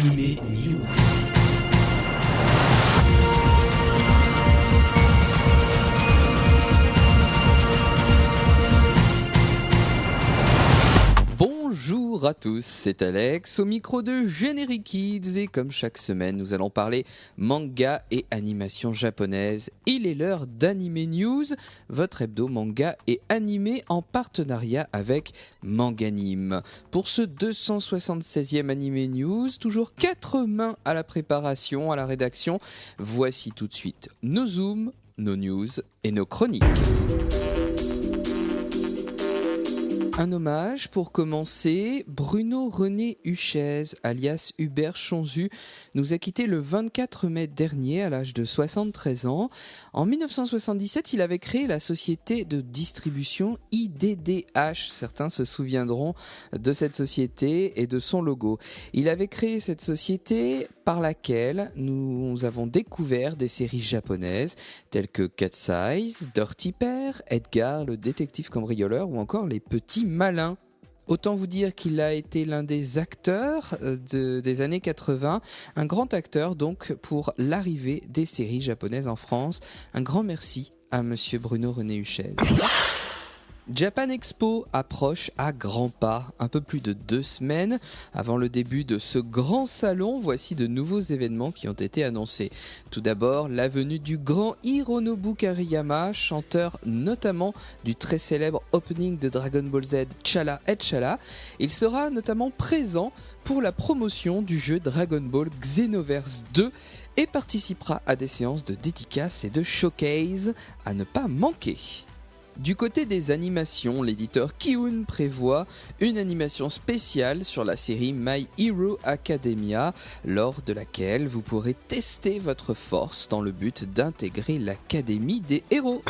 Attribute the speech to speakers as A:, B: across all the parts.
A: Animé News.
B: Bonjour à tous, c'est Alex au micro de Generic Kids et comme chaque semaine nous allons parler manga et animation japonaise. Il est l'heure d'Anime News, votre hebdo manga et animé en partenariat avec Manganime. Pour ce 276e Anime News, toujours 4 mains à la préparation, à la rédaction. Voici tout de suite nos zooms, nos news et nos chroniques. Un hommage pour commencer, Bruno René Huchez, alias Hubert Chonzu, nous a quitté le 24 mai dernier à l'âge de 73 ans. En 1977, il avait créé la société de distribution IDDH. Certains se souviendront de cette société et de son logo. Il avait créé cette société par laquelle nous avons découvert des séries japonaises telles que Cat Size, Dirty Pair, Edgar, le détective cambrioleur ou encore Les Petits Malins. Autant vous dire qu'il a été l'un des acteurs des années 80, un grand acteur donc pour l'arrivée des séries japonaises en France. Un grand merci à monsieur Bruno René Huchez. Japan Expo approche à grands pas, un peu plus de 2 semaines avant le début de ce grand salon. Voici de nouveaux événements qui ont été annoncés. Tout d'abord, la venue du grand Hironobu Kariyama, chanteur notamment du très célèbre opening de Dragon Ball Z Chala et Chala. Il sera notamment présent pour la promotion du jeu Dragon Ball Xenoverse 2 et participera à des séances de dédicaces et de showcase à ne pas manquer. Du côté des animations, l'éditeur Kiun prévoit une animation spéciale sur la série My Hero Academia, lors de laquelle vous pourrez tester votre force dans le but d'intégrer l'académie des héros.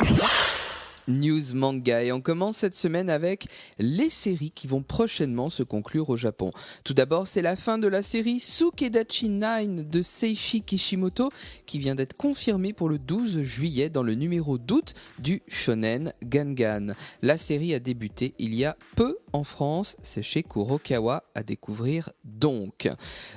B: News manga et on commence cette semaine avec les séries qui vont prochainement se conclure au Japon. Tout d'abord, c'est la fin de la série Sukedachi 9 de Seishi Kishimoto qui vient d'être confirmée pour le 12 juillet dans le numéro d'août du Shonen Gangan. La série a débuté il y a peu en France, c'est chez Kurokawa à découvrir donc.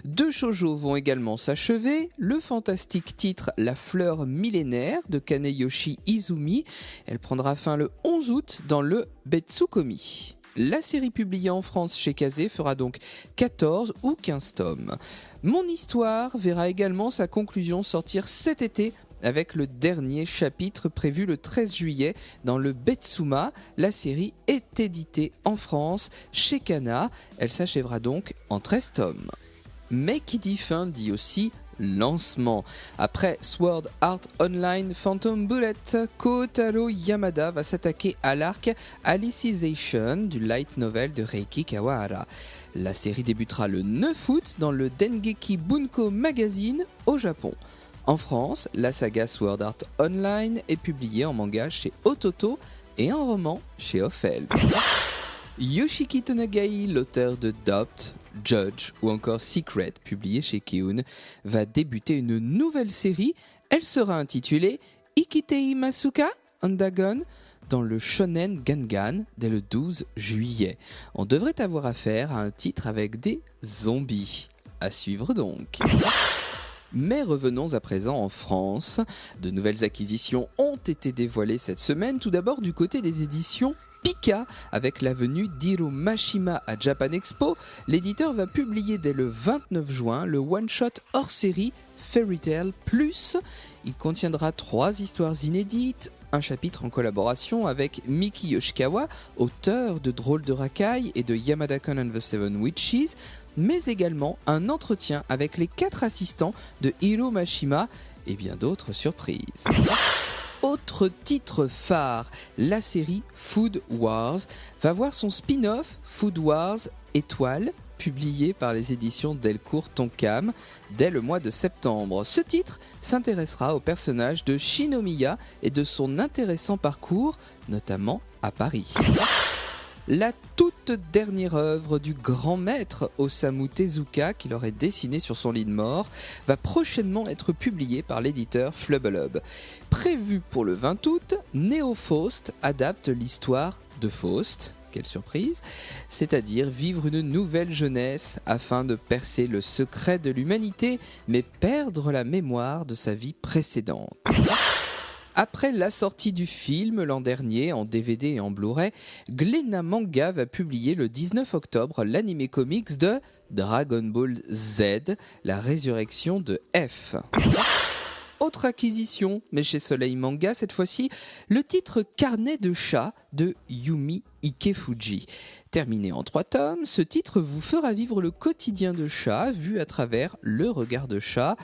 B: 2 shoujo vont également s'achever, le fantastique titre La fleur millénaire de Kaneyoshi Izumi, elle prendra fin le 11 août dans le Betsukomi. La série publiée en France chez Kazé fera donc 14 ou 15 tomes. Mon histoire verra également sa conclusion sortir cet été avec le dernier chapitre prévu le 13 juillet dans le Betsuma. La série est éditée en France chez Kana. Elle s'achèvera donc en 13 tomes. Mais qui dit fin dit aussi lancement. Après Sword Art Online Phantom Bullet, Kotaro Yamada va s'attaquer à l'arc Alicization du light novel de Reiki Kawahara. La série débutera le 9 août dans le Dengeki Bunko Magazine au Japon. En France, la saga Sword Art Online est publiée en manga chez Ototo et en roman chez Offel. Yoshiki Tonagai, l'auteur de Doubt, Judge ou encore Secret, publié chez Kiun, va débuter une nouvelle série. Elle sera intitulée Ikitei Masuka Andagon dans le Shonen Gangan dès le 12 juillet. On devrait avoir affaire à un titre avec des zombies. À suivre donc. Mais revenons à présent en France. De nouvelles acquisitions ont été dévoilées cette semaine. Tout d'abord du côté des éditions Pika, avec la venue d'Hiro Mashima à Japan Expo, l'éditeur va publier dès le 29 juin le one-shot hors-série Fairy Tail Plus. Il contiendra 3 histoires inédites, un chapitre en collaboration avec Miki Yoshikawa, auteur de Drôle de Racaille et de Yamada-kun and the Seven Witches, mais également un entretien avec les 4 assistants de Hiro Mashima et bien d'autres surprises. Autre titre phare, la série Food Wars va voir son spin-off Food Wars Étoile, publié par les éditions Delcourt Tonkam dès le mois de septembre. Ce titre s'intéressera au personnage de Shinomiya et de son intéressant parcours, notamment à Paris. La toute dernière œuvre du grand maître Osamu Tezuka, qu'il aurait dessiné sur son lit de mort, va prochainement être publiée par l'éditeur Flubbelob. Prévu pour le 20 août, Neo Faust adapte l'histoire de Faust, quelle surprise, c'est-à-dire vivre une nouvelle jeunesse afin de percer le secret de l'humanité, mais perdre la mémoire de sa vie précédente. Après la sortie du film l'an dernier en DVD et en Blu-ray, Glénat Manga va publier le 19 octobre l'anime comics de Dragon Ball Z, la résurrection de F. Autre acquisition, mais chez Soleil Manga cette fois-ci, le titre Carnet de chat de Yumi Ikefuji. Terminé en 3 tomes, ce titre vous fera vivre le quotidien de chat vu à travers le regard de chat.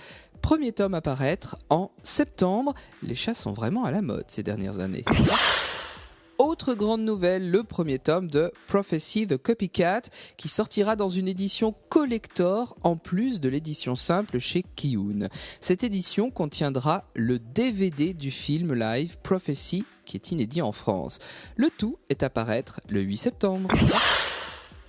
B: Premier tome à paraître en septembre. Les chats sont vraiment à la mode ces dernières années. Autre grande nouvelle, le premier tome de Prophecy the Copycat qui sortira dans une édition collector en plus de l'édition simple chez Kiun. Cette édition contiendra le DVD du film live Prophecy qui est inédit en France. Le tout est à paraître le 8 septembre.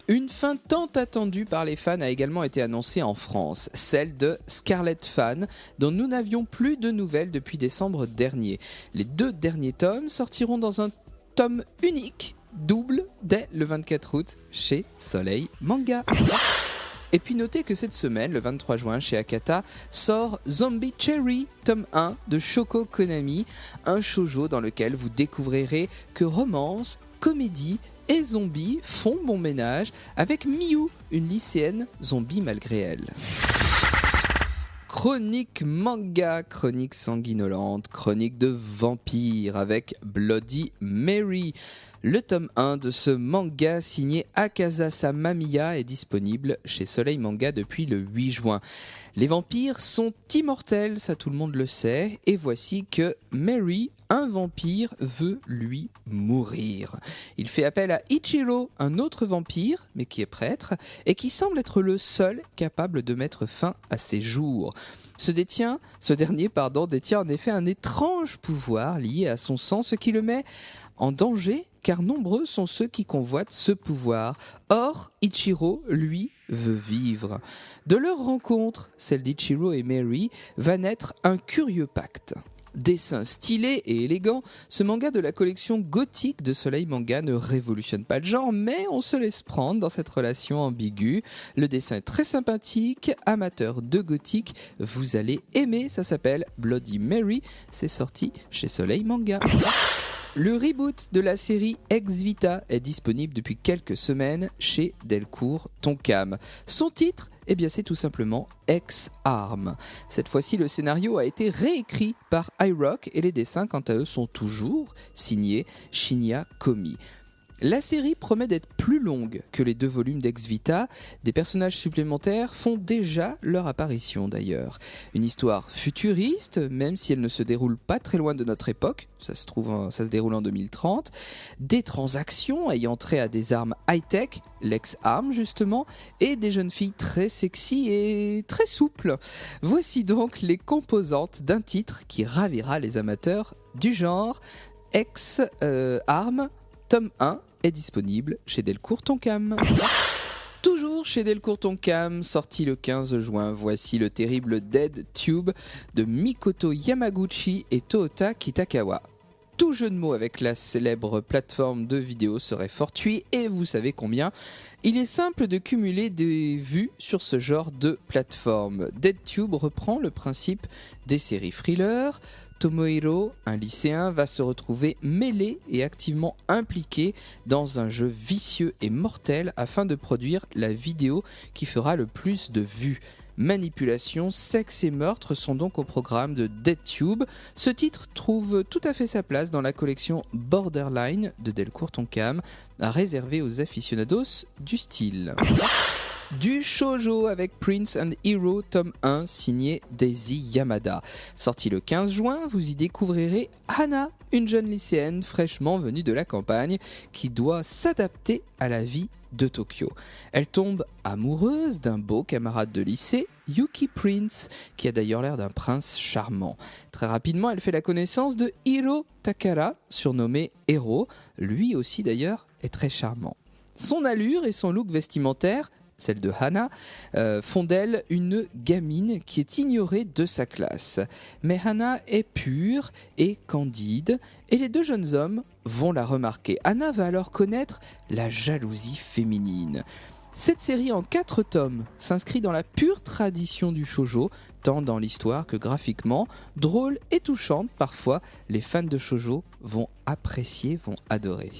B: Une fin tant attendue par les fans a également été annoncée en France, celle de Scarlet Fan, dont nous n'avions plus de nouvelles depuis décembre dernier. Les 2 derniers tomes sortiront dans un tome unique, double, dès le 24 août chez Soleil Manga. Et puis notez que cette semaine, le 23 juin, chez Akata, sort Zombie Cherry, tome 1 de Shoko Konami, un shoujo dans lequel vous découvrirez que romance, comédie et zombies font bon ménage avec Miyu, une lycéenne zombie malgré elle. Chronique manga, chronique sanguinolente, chronique de vampire avec Bloody Mary. Le tome 1 de ce manga signé Akazasa Mamiya est disponible chez Soleil Manga depuis le 8 juin. Les vampires sont immortels, ça tout le monde le sait, et voici que Mary, un vampire, veut lui mourir. Il fait appel à Ichiro, un autre vampire, mais qui est prêtre, et qui semble être le seul capable de mettre fin à ses jours. Ce dernier détient en effet un étrange pouvoir lié à son sang, ce qui le met en danger, car nombreux sont ceux qui convoitent ce pouvoir. Or, Ichiro, lui, veut vivre. De leur rencontre, celle d'Ichiro et Mary, va naître un curieux pacte. Dessin stylé et élégant, ce manga de la collection gothique de Soleil Manga ne révolutionne pas le genre, mais on se laisse prendre dans cette relation ambiguë. Le dessin est très sympathique, amateur de gothique, vous allez aimer, ça s'appelle Bloody Mary, c'est sorti chez Soleil Manga. Le reboot de la série Ex Vita est disponible depuis quelques semaines chez Delcourt Tonkam. Son titre, c'est tout simplement Ex-Arm. Cette fois-ci, le scénario a été réécrit par iRock et les dessins, quant à eux, sont toujours signés Shinya Komi. La série promet d'être plus longue que les 2 volumes d'Ex Vita. Des personnages supplémentaires font déjà leur apparition d'ailleurs. Une histoire futuriste, même si elle ne se déroule pas très loin de notre époque, ça se déroule en 2030. Des transactions ayant trait à des armes high-tech, l'ex-arme justement, et des jeunes filles très sexy et très souples. Voici donc les composantes d'un titre qui ravira les amateurs du genre. Ex-arme, tome 1 est disponible chez Delcourt Tonkam. Toujours chez Delcourt Tonkam, sorti le 15 juin, voici le terrible Dead Tube de Mikoto Yamaguchi et Toota Kitakawa. Tout jeu de mots avec la célèbre plateforme de vidéo serait fortuit et vous savez combien. Il est simple de cumuler des vues sur ce genre de plateforme. Dead Tube reprend le principe des séries thriller. Tomohiro, un lycéen, va se retrouver mêlé et activement impliqué dans un jeu vicieux et mortel afin de produire la vidéo qui fera le plus de vues. Manipulation, sexe et meurtre sont donc au programme de DeadTube. Ce titre trouve tout à fait sa place dans la collection Borderline de Delcourt Tonkam, réservée aux aficionados du style. Du shoujo avec Prince and Hero tome 1 signé Daisy Yamada. Sorti le 15 juin, vous y découvrirez Hana, une jeune lycéenne fraîchement venue de la campagne qui doit s'adapter à la vie de Tokyo. Elle tombe amoureuse d'un beau camarade de lycée, Yuki Prince, qui a d'ailleurs l'air d'un prince charmant. Très rapidement, elle fait la connaissance de Hiro Takara, surnommé Hero. Lui aussi d'ailleurs est très charmant. Son allure et son look vestimentaire, celle de Hana, font d'elle une gamine qui est ignorée de sa classe. Mais Hana est pure et candide, et les 2 jeunes hommes vont la remarquer. Anna va alors connaître la jalousie féminine. Cette série en 4 tomes s'inscrit dans la pure tradition du shoujo, tant dans l'histoire que graphiquement, drôle et touchante. Parfois, les fans de shoujo vont apprécier, vont adorer.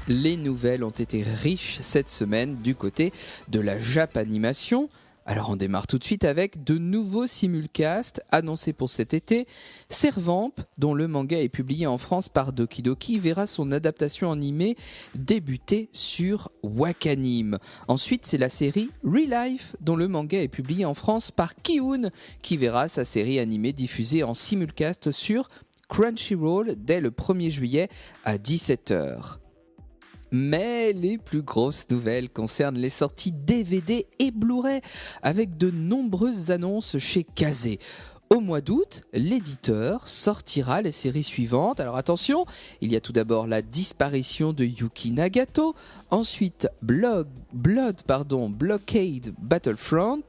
B: Les nouvelles ont été riches cette semaine du côté de la Japanimation. Alors on démarre tout de suite avec de nouveaux simulcasts annoncés pour cet été. Servamp, dont le manga est publié en France par Doki Doki, verra son adaptation animée débuter sur Wakanim. Ensuite, c'est la série Relife, dont le manga est publié en France par Kiun, qui verra sa série animée diffusée en simulcast sur Crunchyroll dès le 1er juillet à 17h. Mais les plus grosses nouvelles concernent les sorties DVD et Blu-ray, avec de nombreuses annonces chez Kazé. Au mois d'août, l'éditeur sortira les séries suivantes. Alors attention, il y a tout d'abord la disparition de Yuki Nagato, ensuite Blockade Battlefront,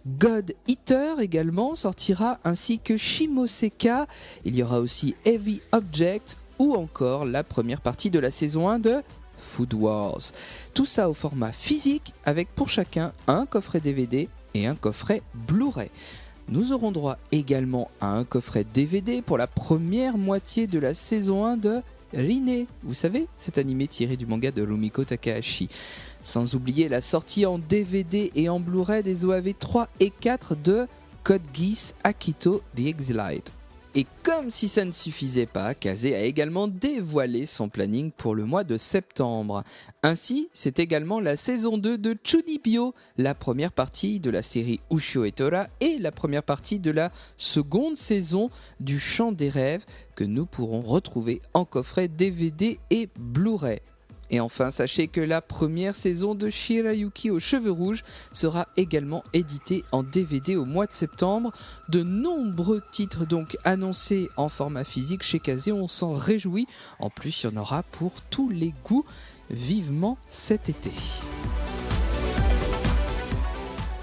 B: God Eater également sortira, ainsi que Shimoseka. Il y aura aussi Heavy Object ou encore la première partie de la saison 1 de Food Wars. Tout ça au format physique avec pour chacun un coffret DVD et un coffret Blu-ray. Nous aurons droit également à un coffret DVD pour la première moitié de la saison 1 de Rinne. Vous savez, cet animé tiré du manga de Rumiko Takahashi. Sans oublier la sortie en DVD et en Blu-ray des OAV 3 et 4 de Code Geass Akito The Exiled. Et comme si ça ne suffisait pas, Kazé a également dévoilé son planning pour le mois de septembre. Ainsi, c'est également la saison 2 de Chunibyo, la première partie de la série Ushio Etora et la première partie de la seconde saison du Chant des Rêves que nous pourrons retrouver en coffret DVD et Blu-ray. Et enfin, sachez que la première saison de Shirayuki aux cheveux rouges sera également éditée en DVD au mois de septembre. De nombreux titres donc annoncés en format physique chez Kazé, on s'en réjouit. En plus, il y en aura pour tous les goûts, vivement cet été.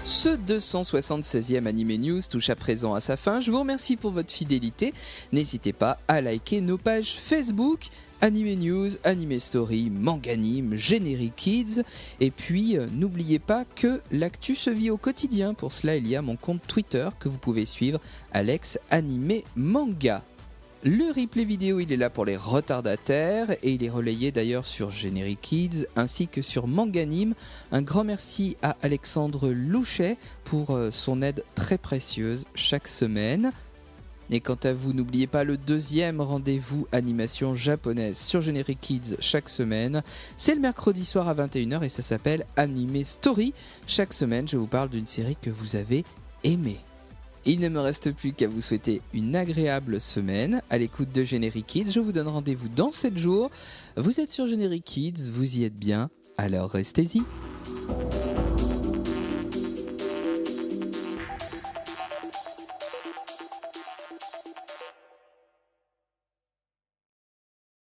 B: Ce 276e Anime News touche à présent à sa fin. Je vous remercie pour votre fidélité. N'hésitez pas à liker nos pages Facebook, Anime News, Anime Story, Manganime, Générique Kids. Et puis, n'oubliez pas que l'actu se vit au quotidien. Pour cela, il y a mon compte Twitter que vous pouvez suivre, Alex Anime Manga. Le replay vidéo, il est là pour les retardataires et il est relayé d'ailleurs sur Générique Kids ainsi que sur Manganime. Un grand merci à Alexandre Louchet pour son aide très précieuse chaque semaine. Et quant à vous, n'oubliez pas le deuxième rendez-vous animation japonaise sur Générique Kids chaque semaine. C'est le mercredi soir à 21h et ça s'appelle Anime Story. Chaque semaine, je vous parle d'une série que vous avez aimée. Il ne me reste plus qu'à vous souhaiter une agréable semaine à l'écoute de Générique Kids. Je vous donne rendez-vous dans 7 jours. Vous êtes sur Générique Kids, vous y êtes bien, alors restez-y.